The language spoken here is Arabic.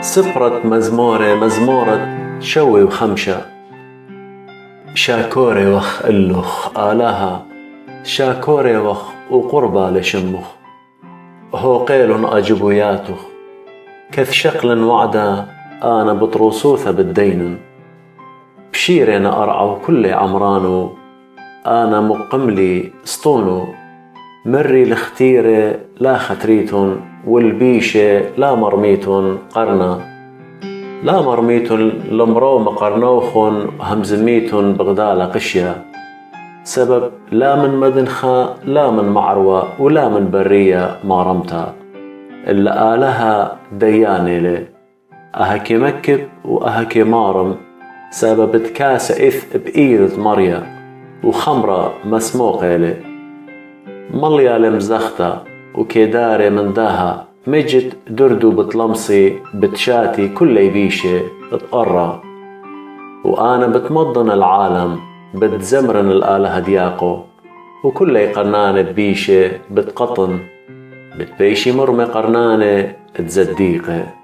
سفرة مزمورة شوي وخمشة، شاكوري وخ اللخ آلها، شاكوري وخ وقربى لشمخ، هو قيل أجبوياته، كث شقل وعدا أنا بطروسوثة بالدين، بشيرين أرعى كل عمرانو، أنا مقملي سطونو، مري لختيرة لا ختريتن، والبيشة لا مرميتن قرنا، لا مرميتن لمرو مقرنوخن همزميتن بغدالة قشيا، سبب لا من مدنخة لا من معروة ولا من برية ما رمتا، إلا آلها دياني لي أهكي مكب وأهكي مارم، سبب تكاسة إث بإيد مريا وخمرة مسموقة لي، مليا لمزختا وكيداري من داها، مجد دردو بتلمصي بتشاتي كل بيشة تقرى، وأنا بتمضن العالم بتزمرن الآلهة دياقو، وكل قرنانة بيشة بتقطن بتبيشي مرمي قرنانة تزديقه.